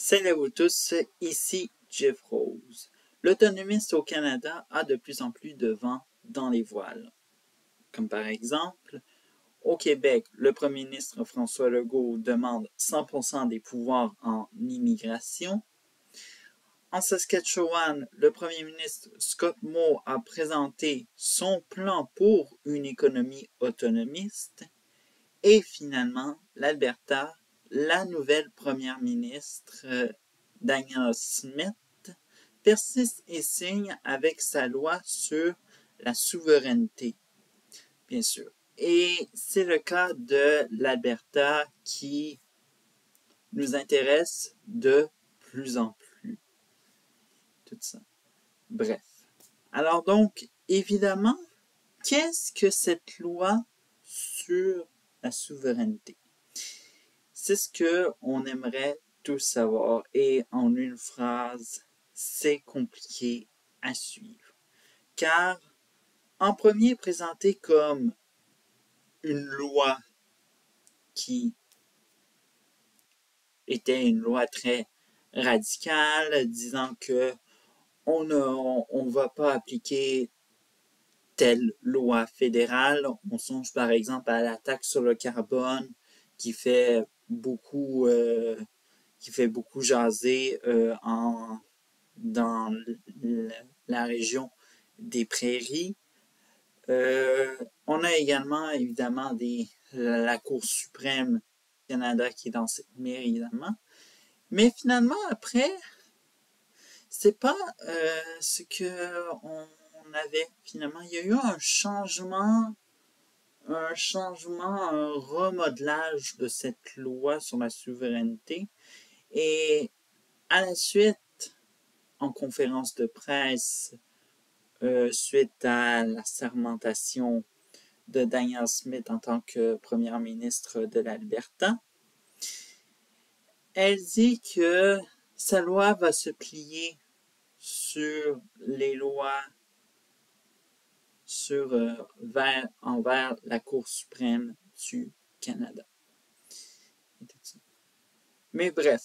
Salut à vous tous, ici Jeff Rose. L'autonomisme au Canada a de plus en plus de vent dans les voiles. Comme par exemple, au Québec, le premier ministre François Legault demande 100% des pouvoirs en immigration. En Saskatchewan, le premier ministre Scott Moe a présenté son plan pour une économie autonomiste. Et finalement, l'Alberta, la nouvelle première ministre Danielle Smith persiste et signe avec sa loi sur la souveraineté, bien sûr. Et c'est le cas de l'Alberta qui nous intéresse de plus en plus. Tout ça. Bref. Alors donc, évidemment, qu'est-ce que cette loi sur la souveraineté? C'est ce qu'on aimerait tous savoir et en une phrase, c'est compliqué à suivre. Car, en premier présenté comme une loi qui était une loi très radicale, disant que on ne va pas appliquer telle loi fédérale. On songe par exemple à la taxe sur le carbone qui fait beaucoup jaser dans la région des prairies. On a également évidemment la Cour suprême du Canada qui est dans cette mire évidemment. Mais finalement après, c'est pas ce que on avait finalement. Il y a eu un changement, un remodelage de cette loi sur la souveraineté. Et à la suite, en conférence de presse, suite à la sermentation de Danielle Smith en tant que première ministre de l'Alberta, elle dit que sa loi va se plier sur les lois envers la Cour suprême du Canada. Mais bref,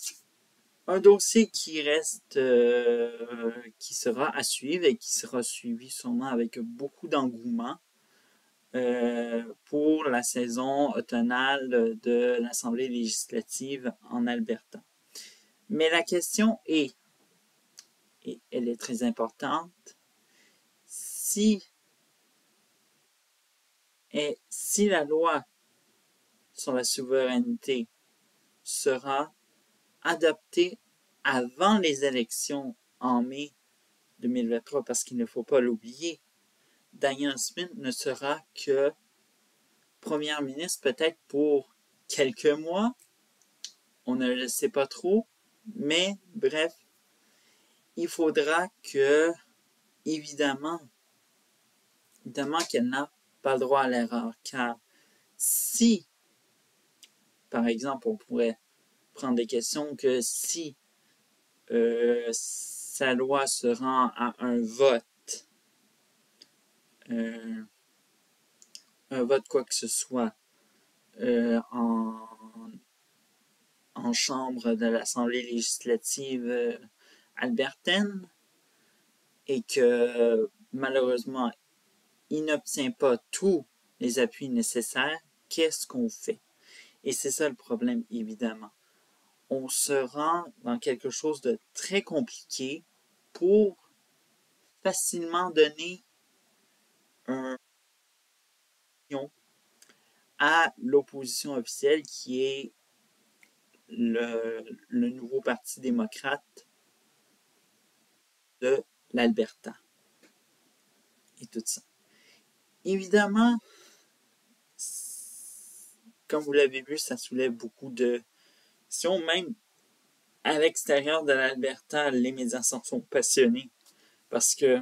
un dossier qui reste, qui sera à suivre et qui sera suivi sûrement avec beaucoup d'engouement pour la saison automnale de l'Assemblée législative en Alberta. Mais la question est, et elle est très importante, si la loi sur la souveraineté sera adoptée avant les élections en mai 2023, parce qu'il ne faut pas l'oublier, Danielle Smith ne sera que première ministre peut-être pour quelques mois. On ne le sait pas trop, mais bref, il faudra que, évidemment qu'elle n'a pas le droit à l'erreur, car si, par exemple, on pourrait prendre des questions que si sa loi se rend à un vote quoi que ce soit en chambre de l'Assemblée législative albertaine et que malheureusement il n'obtient pas tous les appuis nécessaires, qu'est-ce qu'on fait? Et c'est ça le problème, évidemment. On se rend dans quelque chose de très compliqué pour facilement donner un à l'opposition officielle qui est le nouveau Parti démocrate de l'Alberta. Et tout ça. Évidemment, comme vous l'avez vu, ça soulève beaucoup de questions. Même à l'extérieur de l'Alberta, les médias s'en sont passionnés. Parce que,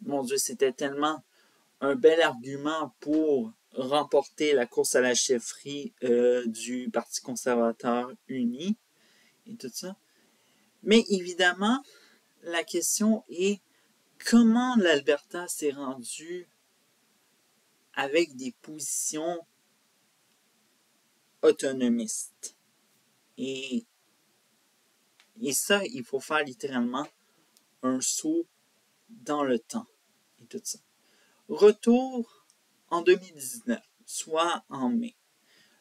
mon Dieu, c'était tellement un bel argument pour remporter la course à la chefferie du Parti conservateur uni et tout ça. Mais évidemment, la question est comment l'Alberta s'est rendu avec des positions autonomistes. Et Et ça, il faut faire littéralement un saut dans le temps et tout ça. Retour en 2019, soit en mai.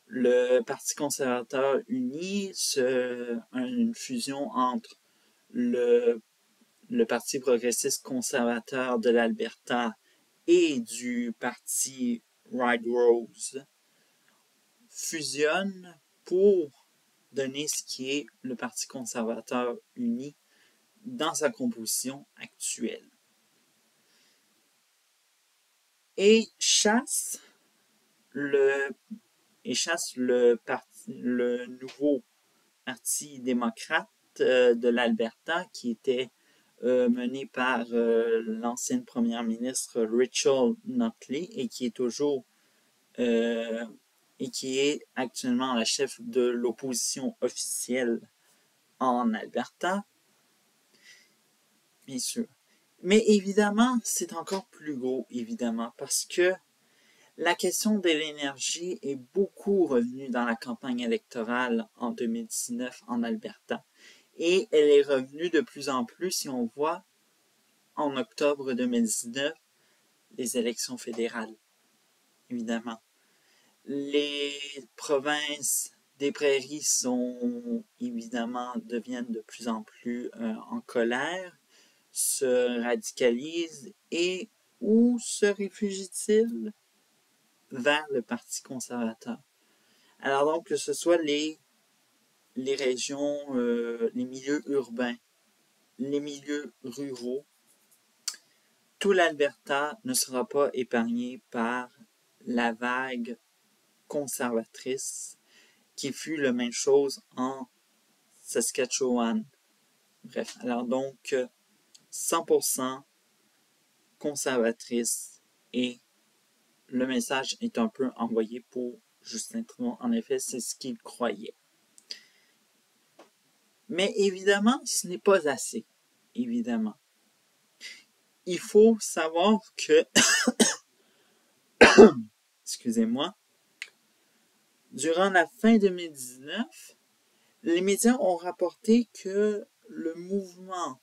Le Parti conservateur uni, une fusion entre le Parti progressiste conservateur de l'Alberta et du Parti Red Rose, fusionnent pour donner ce qui est le Parti conservateur uni dans sa composition actuelle. Et chasse le nouveau Parti démocrate de l'Alberta qui était mené par l'ancienne première ministre Rachel Notley et qui est toujours et qui est actuellement la chef de l'opposition officielle en Alberta, bien sûr. Mais évidemment, c'est encore plus gros, évidemment, parce que la question de l'énergie est beaucoup revenue dans la campagne électorale en 2019 en Alberta. Et elle est revenue de plus en plus si on voit en octobre 2019 les élections fédérales, évidemment. Les provinces des prairies deviennent de plus en plus en colère, se radicalisent et où se réfugient-ils? Vers le Parti conservateur. Alors donc, que ce soit les régions, les milieux urbains, les milieux ruraux, tout l'Alberta ne sera pas épargné par la vague conservatrice qui fut la même chose en Saskatchewan. Bref, alors donc 100% conservatrice et le message est un peu envoyé pour Justin Trudeau. En effet, c'est ce qu'il croyait. Mais évidemment, ce n'est pas assez. Évidemment. Il faut savoir que excusez-moi, durant la fin 2019, les médias ont rapporté que le mouvement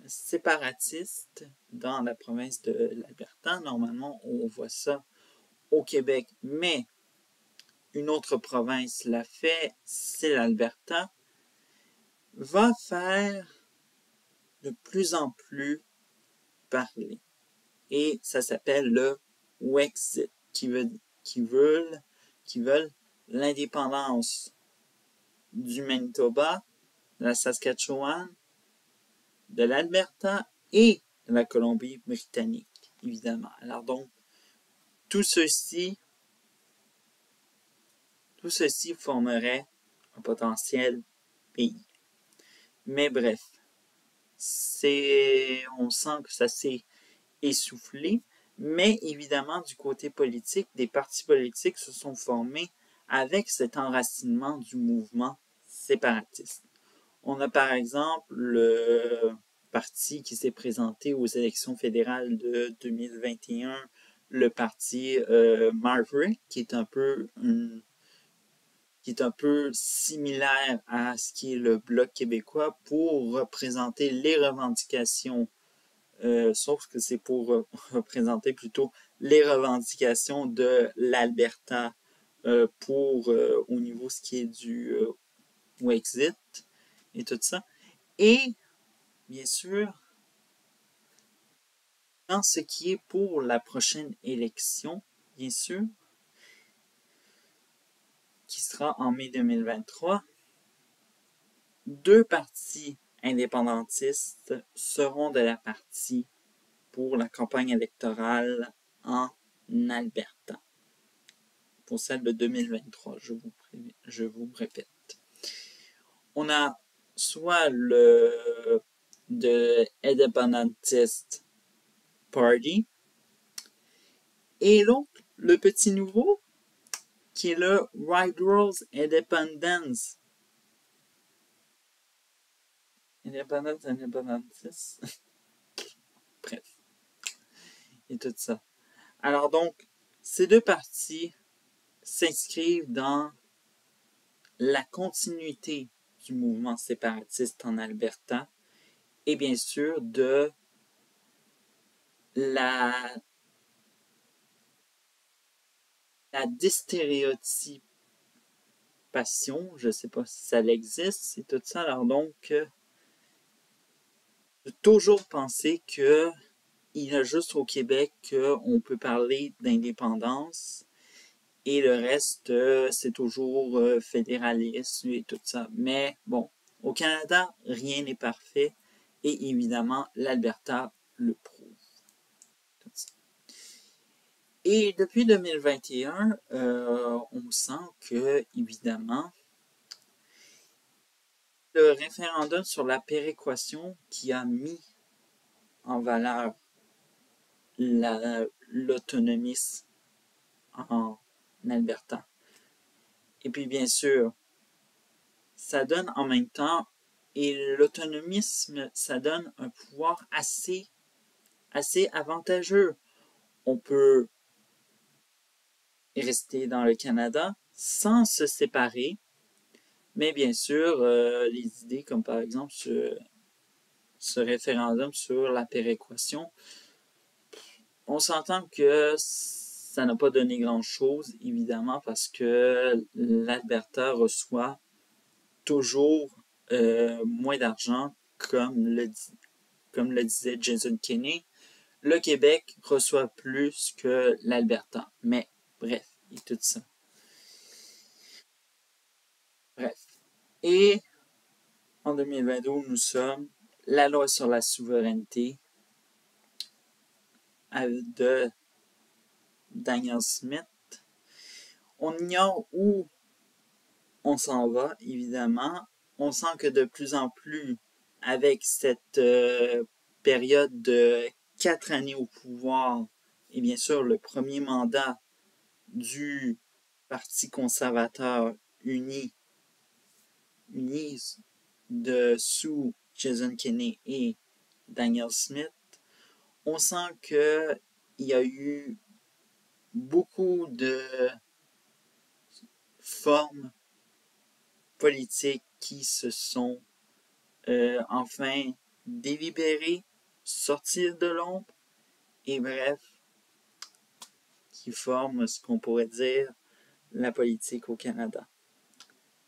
séparatiste dans la province de l'Alberta, normalement on voit ça au Québec, mais une autre province l'a fait, c'est l'Alberta, va faire de plus en plus parler. Et ça s'appelle le Wexit, qui veulent l'indépendance du Manitoba, de la Saskatchewan, de l'Alberta et de la Colombie-Britannique, évidemment. Alors donc, tout ceci formerait un potentiel pays. Mais bref, on sent que ça s'est essoufflé, mais évidemment, du côté politique, des partis politiques se sont formés avec cet enracinement du mouvement séparatiste. On a par exemple le parti qui s'est présenté aux élections fédérales de 2021, le parti Maverick, qui est un peu similaire à ce qui est le Bloc québécois pour représenter les revendications, sauf que c'est pour représenter plutôt les revendications de l'Alberta au niveau ce qui est du Wexit et tout ça. Et, bien sûr, dans ce qui est pour la prochaine élection, bien sûr, qui sera en mai 2023, 2 partis indépendantistes seront de la partie pour la campagne électorale en Alberta. Pour celle de 2023, je vous répète. On a soit le Independentist Party et l'autre, le petit nouveau, qui est le Red Rose Independentist. Bref. Et tout ça. Alors donc, ces 2 partis s'inscrivent dans la continuité du mouvement séparatiste en Alberta et bien sûr de la déstéréotypation, je ne sais pas si ça existe, c'est tout ça. Alors donc, j'ai toujours pensé que il y a juste au Québec qu'on peut parler d'indépendance et le reste, c'est toujours fédéraliste et tout ça. Mais bon, au Canada, rien n'est parfait et évidemment, l'Alberta le prouve. Et depuis 2021, on sent que, évidemment, le référendum sur la péréquation qui a mis en valeur l'autonomisme en Alberta. Et puis, bien sûr, ça donne en même temps, et l'autonomisme, ça donne un pouvoir assez avantageux. On peut rester dans le Canada sans se séparer, mais bien sûr, les idées comme par exemple ce référendum sur la péréquation, on s'entend que ça n'a pas donné grand-chose, évidemment, parce que l'Alberta reçoit toujours moins d'argent, comme le disait Jason Kenney. Le Québec reçoit plus que l'Alberta. Mais bref, et tout ça. Bref. Et en 2022, nous sommes la loi sur la souveraineté de Danielle Smith. On ignore où on s'en va, évidemment. On sent que de plus en plus, avec cette période de 4 années au pouvoir, et bien sûr le premier mandat du Parti conservateur uni sous Jason Kenney et Danielle Smith, on sent qu'il y a eu beaucoup de formes politiques qui se sont enfin délibérées, sortir de l'ombre, et bref, qui forment ce qu'on pourrait dire la politique au Canada.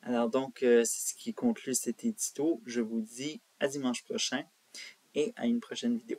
Alors donc, c'est ce qui conclut cet édito. Je vous dis à dimanche prochain et à une prochaine vidéo.